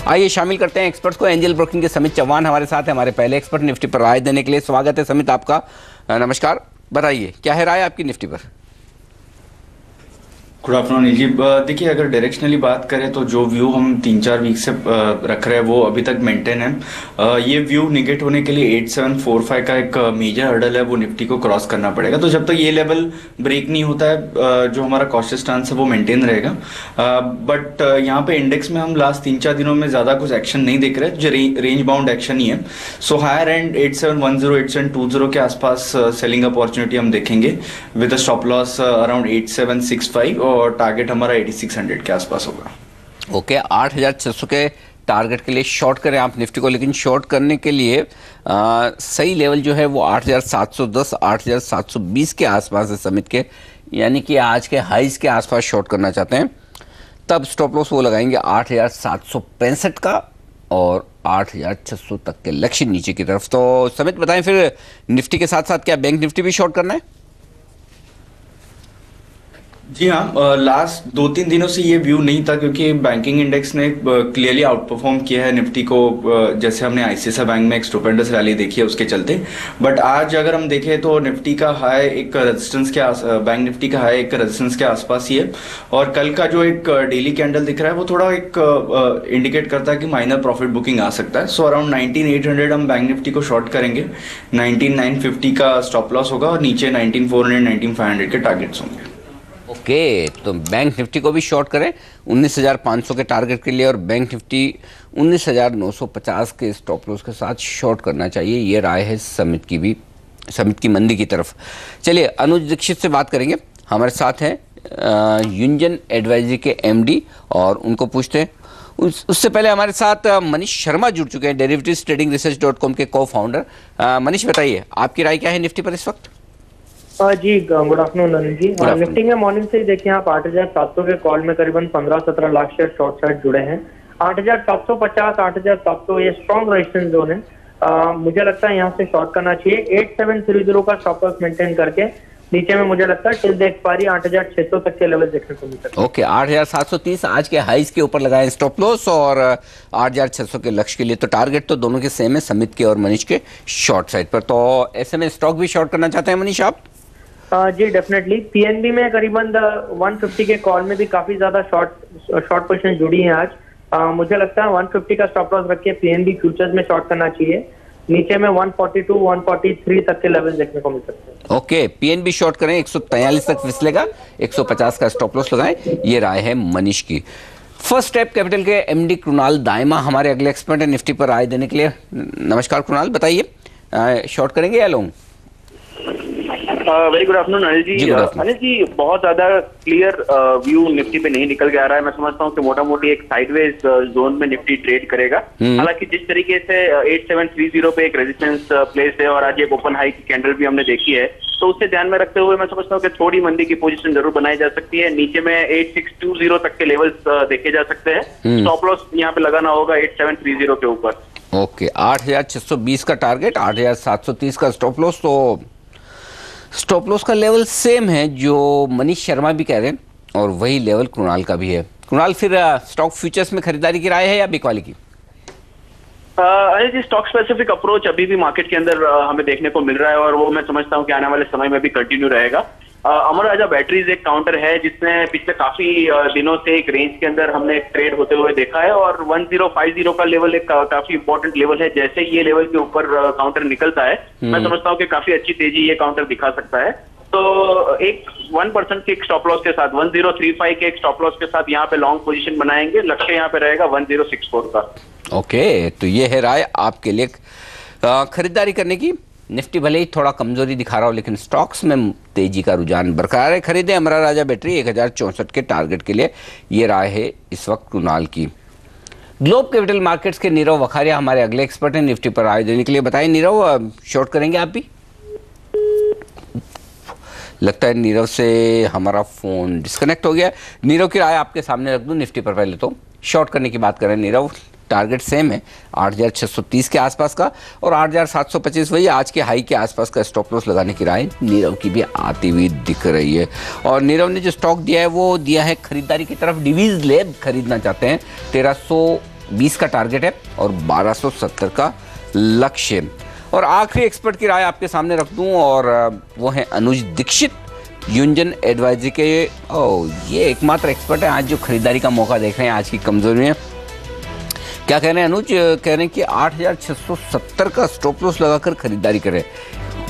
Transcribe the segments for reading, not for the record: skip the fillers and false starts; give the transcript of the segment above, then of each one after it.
आइए शामिल करते हैं एक्सपर्ट्स को। एंजल ब्रोकिंग के समित चौहान हमारे साथ है, हमारे पहले एक्सपर्ट निफ्टी पर राय देने के लिए। स्वागत है समित आपका। नमस्कार, बताइए क्या है राय आपकी निफ्टी पर? गुड आफ्टरनून जी। देखिए, अगर डायरेक्शनली बात करें तो जो व्यू हम 3-4 वीक से रख रहे हैं वो अभी तक मेंटेन है। ये व्यू निगेट होने के लिए 8745 का एक मेजर हर्डल है, वो निफ्टी को क्रॉस करना पड़ेगा। तो जब तक ये लेवल ब्रेक नहीं होता है जो हमारा कॉस्टल स्टांस है वो मेंटेन रहेगा। बट यहाँ पे इंडेक्स में हम लास्ट 3-4 दिनों में ज़्यादा कुछ एक्शन नहीं देख रहे, जो रेंज बाउंड एक्शन ही है। सो हायर एंड 8710 8720 के आसपास सेलिंग अपॉर्चुनिटी हम देखेंगे विद स्टॉप लॉस अराउंड 8765 और टारगेट हमारा 8600 के आसपास होगा। ओके, 8600 के टारगेट के लिए शॉर्ट करें आप निफ्टी को, लेकिन शॉर्ट करने के लिए सही लेवल जो है वो 8710 8720 के आसपास है समित के, यानी कि आज के हाइज के आसपास शॉर्ट करना चाहते हैं तब स्टॉप लॉस वो लगाएंगे 8765 का और 8600 तक के लक्ष्य नीचे की तरफ। तो समित बताएं फिर निफ्टी के साथ साथ क्या बैंक निफ्टी भी शॉर्ट करना है? जी हाँ, लास्ट 2-3 दिनों से ये व्यू नहीं था क्योंकि बैंकिंग इंडेक्स ने क्लियरली आउट परफॉर्म किया है निफ्टी को, जैसे हमने आईसीआईसीआई बैंक में एक स्टुपेंडस रैली देखी है उसके चलते। बट आज अगर हम देखें तो निफ्टी का हाई एक रेजिस्टेंस के बैंक निफ्टी का हाई एक रेजिस्टेंस के आसपास ही है और कल का जो एक डेली कैंडल दिख रहा है वो थोड़ा एक इंडिकेट करता है कि माइनर प्रॉफिट बुकिंग आ सकता है। सो अराउंड 19800 हम बैंक निफ्टी को शॉर्ट करेंगे, 19950 का स्टॉप लॉस होगा और नीचे 19400 19500 के टारगेट्स होंगे। ओके, तो बैंक निफ्टी को भी शॉर्ट करें 19500 के टारगेट के लिए और बैंक निफ्टी 19950 के स्टॉप लॉस के साथ शॉर्ट करना चाहिए। ये राय है समित की भी, समित की मंदी की तरफ। चलिए अनुज दीक्षित से बात करेंगे, हमारे साथ हैं युंजन एडवाइजरी के एमडी और उनको पूछते हैं। उससे पहले हमारे साथ मनीष शर्मा जुड़ चुके हैं, derivatives-trading-research.com के को फाउंडर। मनीष बताइए आपकी राय क्या है निफ्टी पर इस वक्त? जी गुड आफ्टरनून नरेंद्र जी। निफ्टी में मॉर्निंग से ही देखिए आप 8700 के कॉल में करीबन 15-17 लाख शेयर शॉर्ट साइड जुड़े हैं। 8750 8700 ये स्ट्रॉन्ग रेजिस्टेंस जोन है। मुझे लगता है यहाँ से शॉर्ट करना चाहिए। 8730 का स्टॉप लॉस मेंटेन करके नीचे में मुझे लगता है टिल द एक्सपायरी 8600 तक के लेवल देखने को मिल सकते हैं। ओके, 8730 आज के हाइज के ऊपर लगाए स्टॉप लॉस और 8600 के लक्ष्य के लिए। तो टारगेट तो दोनों के सेम है, समित के और मनीष के शॉर्ट साइड पर। तो ऐसे में स्टॉक भी शॉर्ट करना चाहते हैं मनीष आप? जी डेफिनेटली। पीएनबी में करीबन 150 के कॉल में भी काफी ज्यादा शॉर्ट पोजीशन जुड़ी है आज। मुझे लगता है 150 का स्टॉप लॉस रख के पीएनबी फ्यूचर्स में शॉर्ट करना चाहिए। नीचे में 142 143 तक के लेवल देखने को मिल सकते हैं। ओके, पीएनबी शॉर्ट करें, 143 तक फिसलेगा, 150 का स्टॉप लॉस लगाएं, ये राय है मनीष की। फर्स्ट स्टेप कैपिटल के एमडी कृणाल दायमा हमारे अगले एक्सपर्ट है निफ्टी पर राय देने के लिए। नमस्कार कृणाल, बताइए शॉर्ट करेंगे या long? Very good afternoon Anil ji. Anil ji, बहुत ज्यादा क्लियर व्यू निफ्टी पे नहीं निकल के आ रहा है। मैं समझता हूँ कि मोटा मोटी एक साइडवेज जोन में निफ्टी ट्रेड करेगा। हालांकि जिस तरीके से 8730 पे एक रेजिस्टेंस प्लेस है और आज एक ओपन हाई की कैंडल भी हमने देखी है, तो उससे ध्यान में रखते हुए मैं समझता हूँ कि थोड़ी मंदी की पोजीशन जरूर बनाई जा सकती है। नीचे में 8620 तक के लेवल्स देखे जा सकते हैं। स्टॉप लॉस यहाँ पे लगाना होगा 8730 के ऊपर। ओके, 8620 का टारगेट, 8730 का स्टॉप लॉस। तो स्टॉप लॉस का लेवल सेम है जो मनीष शर्मा भी कह रहे हैं और वही लेवल कृणाल का भी है। कृणाल, फिर स्टॉक फ्यूचर्स में खरीदारी की राय है या बिकवाली की? Anil ji, stock specific approach अभी भी मार्केट के अंदर हमें देखने को मिल रहा है और वो मैं समझता हूँ कि आने वाले समय में भी कंटिन्यू रहेगा। अमर राजा बैटरीज एक काउंटर है जिसने पिछले काफी दिनों से एक रेंज के अंदर हमने ट्रेड होते हुए देखा है और 1050 का लेवल एक काफी इंपॉर्टेंट लेवल है। जैसे ये लेवल के ऊपर काउंटर निकलता है, मैं समझता हूँ कि काफी अच्छी तेजी ये काउंटर दिखा सकता है। तो एक 1% के एक स्टॉप लॉस के साथ 1035 के एक स्टॉप लॉस के साथ यहाँ पे लॉन्ग पोजीशन बनाएंगे। लक्ष्य यहाँ पे रहेगा 1064 का। ओके, तो ये है राय आपके लिए खरीदारी करने की। निफ्टी भले ही थोड़ा कमजोरी दिखा रहा हो लेकिन स्टॉक्स में तेजी का रुझान बरकरार है। खरीदे अमरा राजा बैटरी 1064 के टारगेट के लिए, ये राय है इस वक्त कृणाल की। ग्लोब कैपिटल मार्केट्स के नीरव वखारिया हमारे अगले एक्सपर्ट हैं निफ्टी पर राय देने के लिए। बताइए नीरव, शॉर्ट करेंगे आप भी? लगता है नीरव से हमारा फोन डिस्कनेक्ट हो गया। नीरव की राय आपके सामने रख दूं निफ्टी पर। पहले तो शॉर्ट करने की बात करें नीरव, टारगेट सेम है 8630 के आसपास का और 8725 वही आज के हाई के आसपास का स्टॉप लॉस लगाने की राय नीरव की भी आती हुई दिख रही है। और नीरव ने जो स्टॉक दिया है वो दिया है खरीदारी की तरफ। डिवीज लैब खरीदना चाहते हैं, 1220 का टारगेट है और 1270 का लक्ष्य। और आखिरी एक्सपर्ट की राय आपके सामने रख दूं और वो है अनुज दीक्षित, यूंजन एडवाइजरी के। ये एकमात्र एक्सपर्ट है आज जो खरीदारी का मौका देख रहे हैं आज की कमजोरी में। क्या कह रहे हैं अनुज? कह रहे हैं कि 8670 का स्टॉप लॉस लगाकर खरीदारी करें।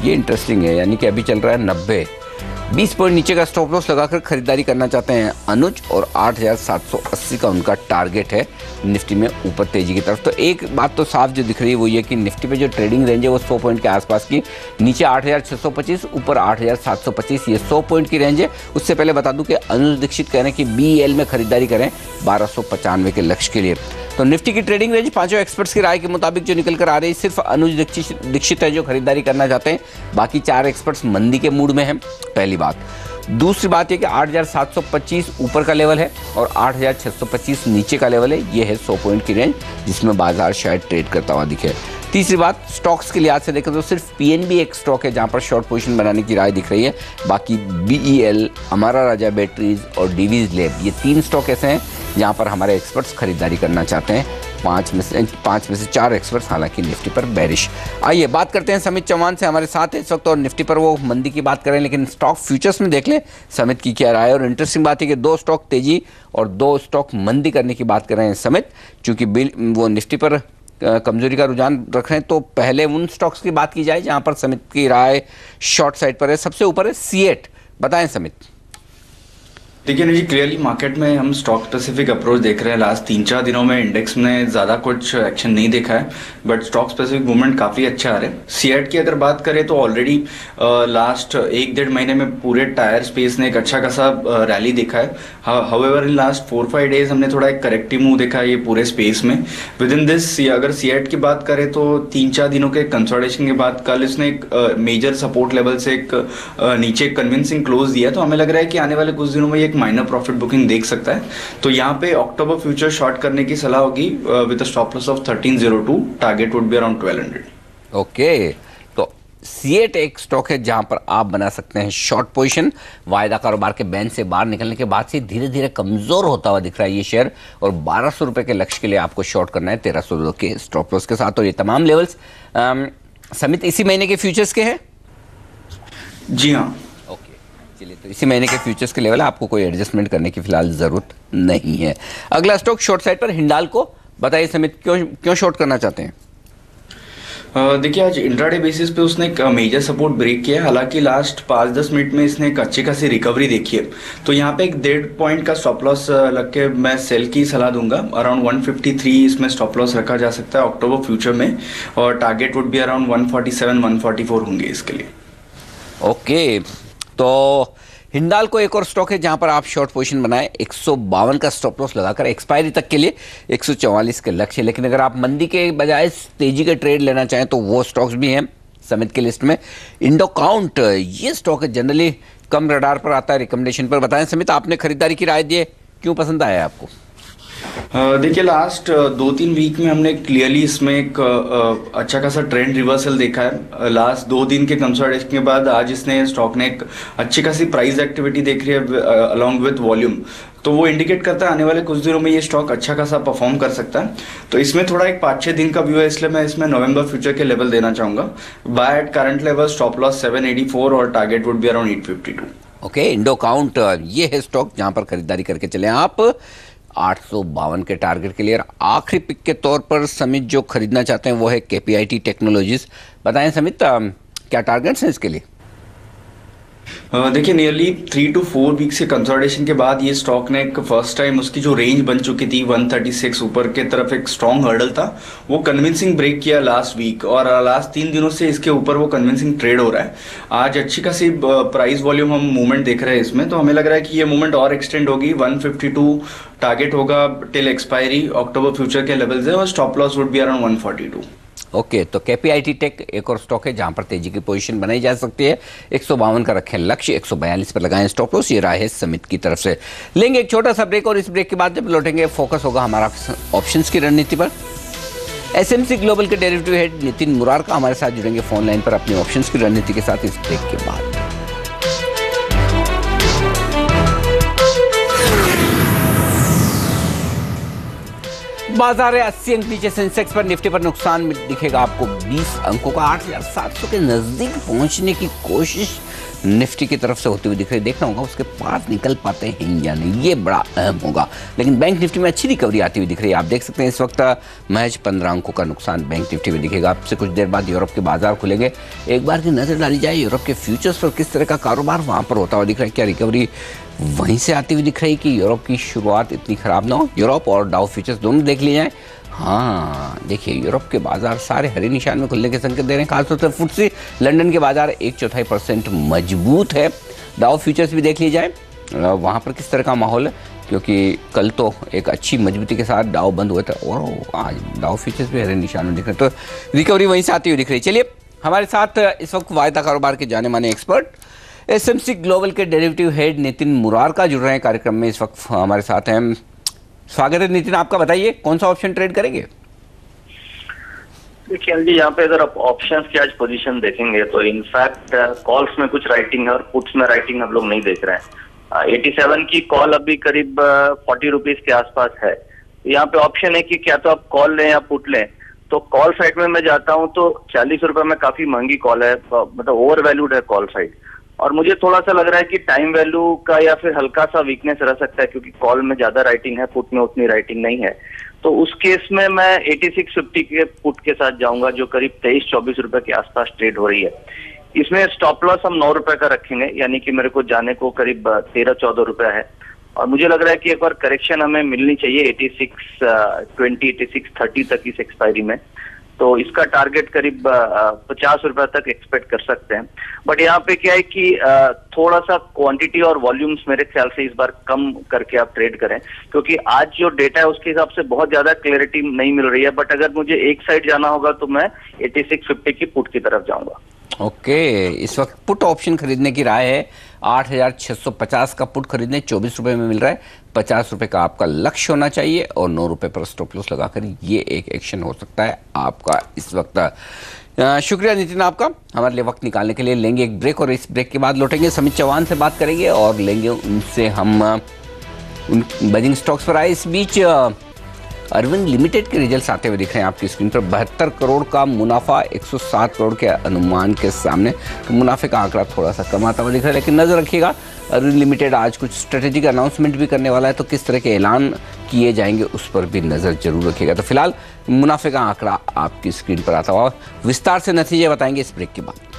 ये इंटरेस्टिंग है, यानी कि अभी चल रहा है 90, 20 पॉइंट नीचे का स्टॉप लॉस लगाकर खरीदारी करना चाहते हैं अनुज, और 8780 का उनका टारगेट है निफ्टी में ऊपर तेजी की तरफ। तो एक बात तो साफ जो दिख रही है वो ये कि निफ्टी पे जो ट्रेडिंग रेंज है वो 100 पॉइंट के आसपास की, नीचे 8625, ऊपर 8725, ये 100 पॉइंट की रेंज है। उससे पहले बता दूं कि अनुज दीक्षित कह रहे हैं कि BEL में खरीदारी करें 1295 के लक्ष्य के लिए। तो निफ्टी की ट्रेडिंग रेंज पांचों एक्सपर्ट्स की राय के मुताबिक जो निकल कर आ रही है, सिर्फ अनुज दीक्षित है जो खरीदारी करना चाहते हैं, बाकी 4 एक्सपर्ट्स मंदी के मूड में हैं, पहली बात। दूसरी बात ये कि 8725 ऊपर का लेवल है और 8625 नीचे का लेवल है। ये है 100 पॉइंट की रेंज जिसमें बाजार शायद ट्रेड करता हुआ दिखे। तीसरी बात, स्टॉक्स के लिहाज से देखें तो सिर्फ PNB एक स्टॉक है जहां पर शॉर्ट पोजीशन बनाने की राय दिख रही है, बाकी BEL, अमारा राजा बैटरीज और डिवीज लैब, ये 3 स्टॉक ऐसे हैं जहां पर हमारे एक्सपर्ट्स खरीदारी करना चाहते हैं। 5 में से 4 एक्सपर्ट्स हालांकि निफ्टी पर बेरिश। आइए बात करते हैं समित चौहान से, हमारे साथ है इस वक्त, और निफ्टी पर वो मंदी की बात करें, लेकिन स्टॉक फ्यूचर्स में देख लें समित की क्या राय है। और इंटरेस्टिंग बात है कि 2 स्टॉक तेजी और 2 स्टॉक मंदी करने की बात कर रहे हैं समित, चूंकि वो निफ्टी पर कमजोरी का रुझान रख रहे हैं। तो पहले उन स्टॉक्स की बात की जाए जहां पर समित की राय शॉर्ट साइड पर है। सबसे ऊपर है सीएट, बताएं समित। देखिए जी, क्लियरली मार्केट में हम स्टॉक स्पेसिफिक अप्रोच देख रहे हैं। लास्ट 3-4 दिनों में इंडेक्स में ज़्यादा कुछ एक्शन नहीं देखा है, बट स्टॉक स्पेसिफिक मूवमेंट काफ़ी अच्छा आ रहे हैं। सीएट की अगर बात करें तो ऑलरेडी लास्ट 1-1.5 महीने में पूरे टायर स्पेस ने एक अच्छा खासा रैली देखा है। हाउएवर इन लास्ट 4-5 डेज हमने थोड़ा एक करेक्टिव मूव देखा है ये पूरे स्पेस में। विद इन दिस अगर सीएट की बात करें तो 3-4 दिनों के कंसोलिडेशन के बाद कल इसने एक मेजर सपोर्ट लेवल से एक नीचे कन्विंसिंग क्लोज दिया, तो हमें लग रहा है कि आने वाले कुछ दिनों में माइनर प्रॉफिट बुकिंग देख सकता है। तो यहाँ पे अक्टूबर फ्यूचर शॉर्ट करने की सलाह होगी with a stop loss of 1302, target would be around 1200। Okay, तो सीएट एक स्टॉक है जहां पर आप बना सकते हैं शॉर्ट पोजीशन। वायदा कारोबार के बैंड से बाहर निकलने के बाद से धीरे धीरे कमजोर होता हुआ दिख रहा है ये शेयर, और 1200 रुपए के लक्ष्य के लिए आपको शॉर्ट करना है 1300 के स्टॉप लॉस के साथ। और ये तमाम लेवल्स समित इसी महीने के फ्यूचर्स के हैं? जी हाँ। चलिए, तो इसी महीने के फ्यूचर्स के लेवल है, आपको कोई एडजस्टमेंट करने की फिलहाल जरूरत नहीं है। अगला स्टॉक शॉर्ट साइड पर हिंडाल्को, बताइए समित क्यों शॉर्ट करना चाहते हैं? देखिए, आज इंट्राडे बेसिस पे उसने एक मेजर सपोर्ट ब्रेक किया है। हालांकि लास्ट 5-10 मिनट में इसने एक अच्छी खासी रिकवरी देखी है, तो यहाँ पे एक 1.5 पॉइंट का स्टॉप लॉस लग के मैं सेल की सलाह दूंगा। अराउंड 153 इसमें स्टॉप लॉस रखा जा सकता है अक्टूबर फ्यूचर में, और टारगेट वुड बी अराउंड 147-144 होंगे इसके लिए। ओके, तो हिंडाल्को एक और स्टॉक है जहां पर आप शॉर्ट पोजीशन बनाए 152 का स्टॉप लॉस लगाकर एक्सपायरी तक के लिए 144 के लक्ष्य। लेकिन अगर आप मंदी के बजाय तेजी के ट्रेड लेना चाहें तो वो स्टॉक्स भी हैं समित की लिस्ट में। इंडोकाउंट, ये स्टॉक है जनरली कम रडार पर आता है रिकमेंडेशन पर। बताएं समित, आपने खरीदारी की राय दी है, क्यों पसंद आया है आपको? देखिए, लास्ट 2-3 वीक में हमने क्लियरली इसमें एक अच्छा खासा ट्रेंड रिवर्सल देखा है। लास्ट 2 दिन के कंसोलिडेशन के बाद आज इसने स्टॉक ने एक अच्छी खासी प्राइस एक्टिविटी देख रही है अलॉन्ग विद वॉल्यूम, तो वो इंडिकेट करता है आने वाले कुछ दिनों में ये स्टॉक अच्छा खासा परफॉर्म कर सकता है। तो इसमें थोड़ा एक 5-6 दिन का व्यू है, इसलिए मैं इसमें नवंबर फ्यूचर के लेवल देना चाहूंगा। By at current level, stop loss 784 और target would be around 852। Okay, Indo Count ये है स्टॉक जहां पर खरीदारी करके चले आप 852 के टारगेट के लिए। आखिरी पिक के तौर पर समित जो खरीदना चाहते हैं वो है KPIT टेक्नोलॉजीज। बताएं समित, क्या टारगेट्स हैं इसके लिए? देखिए, नियरली 3 to 4 वीक से कंसोलिडेशन के बाद ये स्टॉक ने एक फर्स्ट टाइम उसकी जो रेंज बन चुकी थी 136 ऊपर के तरफ एक स्ट्रॉन्ग हर्डल था, वो कन्विंसिंग ब्रेक किया लास्ट वीक, और लास्ट 3 दिनों से इसके ऊपर वो कन्विंसिंग ट्रेड हो रहा है। आज अच्छी खासी प्राइस वॉल्यूम हम मूवमेंट देख रहे हैं इसमें, तो हमें लग रहा है कि ये मूवमेंट और एक्सटेंड होगी। 152 टारगेट होगा टिल एक्सपायरी अक्टूबर फ्यूचर के लेवल से, और stop loss would be around 142। Okay, तो KPIT टेक एक और स्टॉक है जहां पर तेजी की पोजीशन बनाई जा सकती है। 152 का रखें लक्ष्य, 142 पर लगाएं स्टॉप लॉस। ये राय है समित की तरफ से। लेंगे एक छोटा सा ब्रेक, और इस ब्रेक के बाद जब लौटेंगे फोकस होगा हमारा ऑप्शंस की रणनीति पर। SMC ग्लोबल के डेरिवेटिव हेड नितिन मुरारका हमारे साथ जुड़ेंगे फोन लाइन पर अपनी ऑप्शंस की रणनीति के साथ इस ब्रेक के बाद। बाजार है 80 अंक नीचे, सेंसेक्स पर, निफ्टी पर नुकसान दिखेगा आपको 20 अंकों का। 8,700 के नजदीक पहुंचने की कोशिश निफ्टी की तरफ से होती हुई दिख रही है। देखना होगा उसके पार निकल पाते हैं या नहीं, ये बड़ा अहम होगा। लेकिन बैंक निफ्टी में अच्छी रिकवरी आती हुई दिख रही है। आप देख सकते हैं इस वक्त महज 15 अंकों का नुकसान बैंक निफ्टी में दिखेगा। आपसे कुछ देर बाद यूरोप के बाजार खुलेंगे, एक बार की नजर डाली जाए यूरोप के फ्यूचर्स पर, किस तरह का कारोबार वहां पर होता हुआ दिख रहा है। क्या रिकवरी वहीं से आती हुई दिख रही है कि यूरोप की शुरुआत इतनी खराब ना हो। यूरोप और डाउ फ्यूचर्स दोनों देख लिए जाए। हाँ देखिए, यूरोप के बाजार सारे हरे निशान में खुलने के संकेत दे रहे हैं। खासतौर से फुट्सी लंदन के बाजार 1/4% मजबूत है। डाउ फ्यूचर्स भी देख ली जाए, वहाँ पर किस तरह का माहौल है, क्योंकि कल तो एक अच्छी मजबूती के साथ डाउ बंद हुए थे और आज डाउ फ्यूचर्स भी हरे निशान में दिख रहे हैं। तो रिकवरी वहीं से आती हुई दिख रही है। चलिए, हमारे साथ इस वक्त वायदा कारोबार के जाने माने एक्सपर्ट एसएमसी ग्लोबल के डेरिवेटिव हेड नितिन मुरारका जुड़ रहे हैं कार्यक्रम में, इस वक्त हमारे साथ हैं। स्वागत है नितिन आपका। बताइए कौन सा ऑप्शन ट्रेड करेंगे? देखिए जी, यहाँ पे अगर आप ऑप्शंस की आज पोजीशन देखेंगे तो इनफैक्ट कॉल्स में कुछ राइटिंग है और पुट्स में राइटिंग हम लोग नहीं देख रहे हैं। 87 की कॉल अभी करीब 40 रुपीज के आसपास है। यहाँ पे ऑप्शन है कि क्या तो आप कॉल लें या पुट लें। तो कॉल साइड में मैं जाता हूँ तो 40 रुपए में काफी महंगी कॉल है, मतलब ओवर वैल्यूड है कॉल साइड। और मुझे थोड़ा सा लग रहा है कि टाइम वैल्यू का या फिर हल्का सा वीकनेस रह सकता है, क्योंकि कॉल में ज्यादा राइटिंग है, पुट में उतनी राइटिंग नहीं है। तो उस केस में मैं 8650 के पुट के साथ जाऊंगा, जो करीब 23-24 रुपए के आसपास ट्रेड हो रही है। इसमें स्टॉप लॉस हम 9 रुपए का रखेंगे, यानी कि मेरे को जाने को करीब 13-14 रुपए है। और मुझे लग रहा है कि एक बार करेक्शन हमें मिलनी चाहिए 8620, 8630 तक इस एक्सपायरी में। तो इसका टारगेट करीब 50 रुपए तक एक्सपेक्ट कर सकते हैं। बट यहाँ पे क्या है कि थोड़ा सा क्वांटिटी और वॉल्यूम्स मेरे ख्याल से इस बार कम करके आप ट्रेड करें, क्योंकि आज जो डेटा है उसके हिसाब से बहुत ज्यादा क्लैरिटी नहीं मिल रही है। बट अगर मुझे एक साइड जाना होगा तो मैं 8650 की पुट की तरफ जाऊंगा। ओके, इस वक्त पुट ऑप्शन खरीदने की राय है। 8,650 का पुट खरीदने 24 रुपए में मिल रहा है। 50 रुपए का आपका लक्ष्य होना चाहिए और 9 रुपए पर स्टॉप लॉस लगाकर ये एक एक्शन हो सकता है आपका इस वक्त। शुक्रिया नितिन आपका हमारे लिए वक्त निकालने के लिए। लेंगे एक ब्रेक और इस ब्रेक के बाद लौटेंगे, समित चौहान से बात करेंगे और लेंगे उनसे हम उन बजिंग स्टॉक्स पर आए। इस बीच अरविंद लिमिटेड के रिजल्ट्स आते हुए दिख रहे हैं आपकी स्क्रीन पर। 72 करोड़ का मुनाफा 107 करोड़ के अनुमान के सामने, तो मुनाफे का आंकड़ा थोड़ा सा कम आता हुआ दिख रहा है। लेकिन नजर रखिएगा, अरविंद लिमिटेड आज कुछ स्ट्रेटेजिक अनाउंसमेंट भी करने वाला है, तो किस तरह के ऐलान किए जाएंगे उस पर भी नजर जरूर रखिएगा। तो फिलहाल मुनाफे का आंकड़ा आपकी स्क्रीन पर आता हुआ, विस्तार से नतीजे बताएंगे इस ब्रेक के बाद।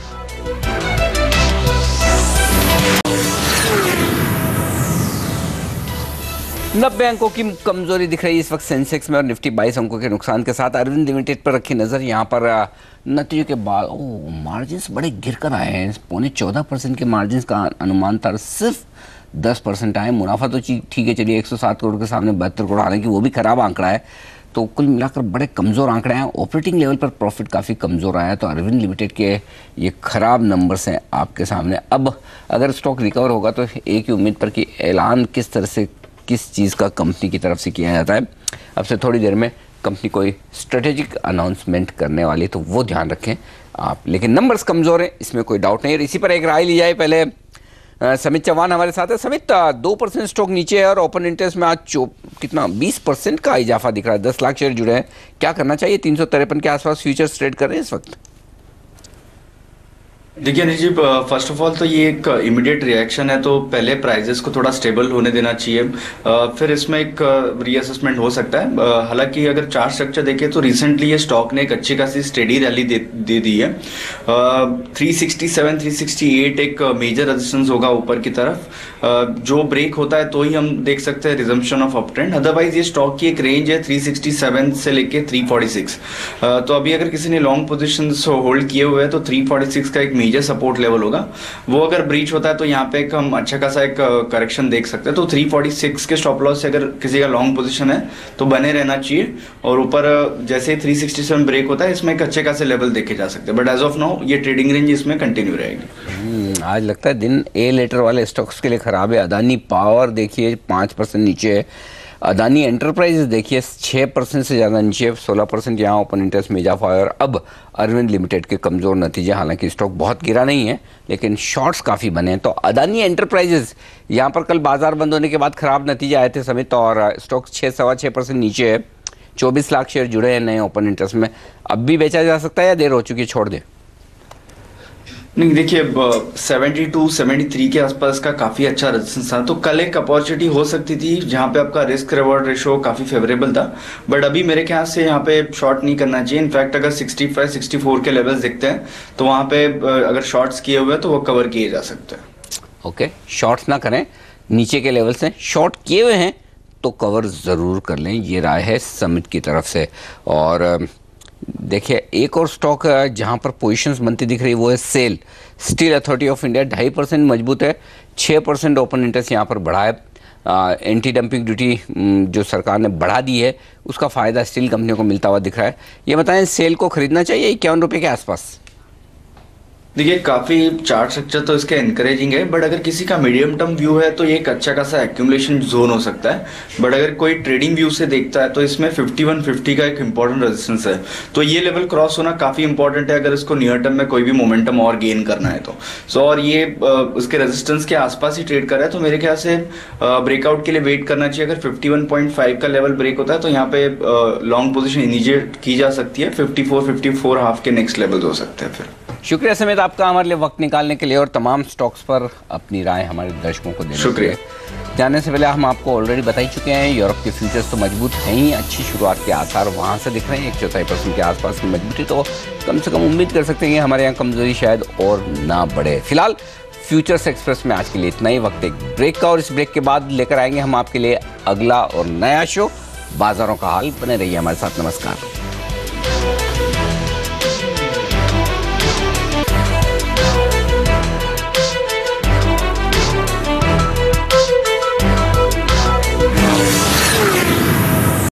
90 अंकों की कमजोरी दिख रही है इस वक्त सेंसेक्स में और निफ्टी 22 अंकों के नुकसान के साथ। अरविंद लिमिटेड पर रखी नजर। यहाँ पर नतीजे के बाद मार्जिन्स बड़े गिर कर आए हैं। 14.25% के मार्जिन्स का अनुमान था, सिर्फ 10% आए। मुनाफा तो ठीक है, चलिए 107 करोड़ के सामने 72 करोड़, हालांकि वो भी खराब आंकड़ा है। तो कुल मिलाकर बड़े कमज़ोर आंकड़े हैं। ऑपरेटिंग लेवल पर प्रॉफिट काफ़ी कमज़ोर आया है। तो अरविंद लिमिटेड के ये खराब नंबर्स हैं आपके सामने। अब अगर स्टॉक रिकवर होगा तो एक ही उम्मीद पर कि ऐलान किस तरह से, किस चीज़ का कंपनी की तरफ से किया जाता है। अब से थोड़ी देर में कंपनी कोई स्ट्रेटेजिक अनाउंसमेंट करने वाली, तो वो ध्यान रखें आप। लेकिन नंबर्स कमज़ोर हैं, इसमें कोई डाउट नहीं है। इसी पर एक राय ली जाए। पहले समित चौहान हमारे साथ है। समित, 2% स्टॉक नीचे है और ओपन इंटरेस्ट में आज कितना 20% का इजाफा दिख रहा है। 10 लाख शेयर जुड़े हैं। क्या करना चाहिए? 353 के आसपास फ्यूचर्स ट्रेड कर रहे हैं इस वक्त। देखिए Anil ji, first of all तो ये एक इमीडिएट रिएक्शन है, तो पहले प्राइजेस को थोड़ा स्टेबल होने देना चाहिए, फिर इसमें एक रीअसेसमेंट हो सकता है। हालांकि अगर चार्ट स्ट्रक्चर देखें तो रिसेंटली ये स्टॉक ने एक अच्छी खासी स्टेडी रैली दे दी है। 367, 368 एक मेजर रेजिस्टेंस होगा ऊपर की तरफ। जो ब्रेक होता है तो ही हम देख सकते हैं resumption of up trend. Otherwise ये स्टॉक की एक रेंज है 367 से लेके 346। तो अभी अगर किसी ने लॉन्ग पोजिशन होल्ड किए हुए हैं तो 346 का एक मेजर सपोर्ट लेवल होगा। वो अगर ब्रीच होता है तो यहाँ पे एक हम अच्छा खासा एक करेक्शन देख सकते हैं। तो 346 के स्टॉप लॉस से अगर किसी का लॉन्ग पोजीशन है तो बने रहना चाहिए। और ऊपर जैसे 367 ब्रेक होता है, इसमें एक अच्छे खासे लेवल देखे जा सकते हैं। बट एज ऑफ नाउ ये ट्रेडिंग रेंज इसमें कंटिन्यू रहेगी। आज लगता है दिन ए लेटर वाले स्टॉक्स के लिए खराब है। अदानी पावर देखिए 5% नीचे है। अदानी एंटरप्राइजेस देखिए 6% से ज़्यादा नीचे, 16% यहाँ ओपन इंटरेस्ट में इजाफा है। और अब अरविंद लिमिटेड के कमज़ोर नतीजे, हालांकि स्टॉक बहुत गिरा नहीं है लेकिन शॉर्ट्स काफ़ी बने हैं। तो अदानी एंटरप्राइजेस यहाँ पर कल बाजार बंद होने के बाद खराब नतीजे आए थे समित, और स्टॉक 6-6.25% नीचे है। 24 लाख शेयर जुड़े हैं नए ओपन इंटरेस्ट में। अब भी बेचा जा सकता है या देर हो चुकी है, छोड़ दे? नहीं देखिए, 72 73 के आसपास का काफी अच्छा रेजिस्टेंस था, तो कल एक अपॉर्चुनिटी हो सकती थी जहां पे आपका रिस्क रिवॉर्ड रेशो काफी फेवरेबल था, बट अभी मेरे ख्याल से यहाँ पे शॉर्ट नहीं करना चाहिए। इनफैक्ट अगर 65 64 के लेवल्स दिखते हैं तो वहां पे अगर शॉर्ट्स किए हुए हैं तो वो कवर किए जा सकते हैं। ओके, शॉर्ट्स ना करें, नीचे के लेवल से शॉर्ट किए हुए हैं तो कवर ज़रूर कर लें, ये राय है समिट की तरफ से। और देखिए, एक और स्टॉक जहां पर पोजीशंस बनती दिख रही है वो है SAIL, steel authority of India. 2.5% मजबूत है, 6% ओपन इंटरेस्ट यहाँ पर बढ़ा है। एंटी डंपिंग ड्यूटी जो सरकार ने बढ़ा दी है उसका फ़ायदा स्टील कंपनियों को मिलता हुआ दिख रहा है। ये बताएं, सेल को खरीदना चाहिए 51 रुपये के आसपास? देखिए, काफी चार्ट स्ट्रक्चर तो इसके एनकरेजिंग है, बट अगर किसी का मीडियम टर्म व्यू है तो ये एक अच्छा खासा एक्यूमुलेशन जोन हो सकता है। बट अगर कोई ट्रेडिंग व्यू से देखता है तो इसमें 5150 का एक इंपॉर्टेंट रेजिस्टेंस है, तो ये लेवल क्रॉस होना काफी इंपॉर्टेंट है अगर इसको नियर टर्म में कोई भी मोमेंटम और गेन करना है तो। और ये उसके रेजिस्टेंस के आसपास ही ट्रेड कर रहा है, तो मेरे ख्याल से ब्रेकआउट के लिए वेट करना चाहिए। अगर 51.5 का लेवल ब्रेक होता है तो यहाँ पे लॉन्ग पोजिशन इनिशिएट की जा सकती है। 54 हाफ के नेक्स्ट लेवल हो सकते हैं फिर। शुक्रिया समित आपका हमारे लिए वक्त निकालने के लिए और तमाम स्टॉक्स पर अपनी राय हमारे दर्शकों को देने के लिए। जाने से पहले हम आपको ऑलरेडी बता ही चुके हैं, यूरोप के फ्यूचर्स तो मजबूत हैं ही, अच्छी शुरुआत के आसार वहाँ से दिख रहे हैं। 1.25% के आसपास की मजबूती, तो कम से कम उम्मीद कर सकते हैं कि हमारे यहाँ कमजोरी शायद और ना बढ़े। फिलहाल फ्यूचर्स एक्सप्रेस में आज के लिए इतना ही। वक्त एक ब्रेक का, और इस ब्रेक के बाद लेकर आएंगे हम आपके लिए अगला और नया शो, बाजारों का हाल। बने रहिए हमारे साथ। नमस्कार।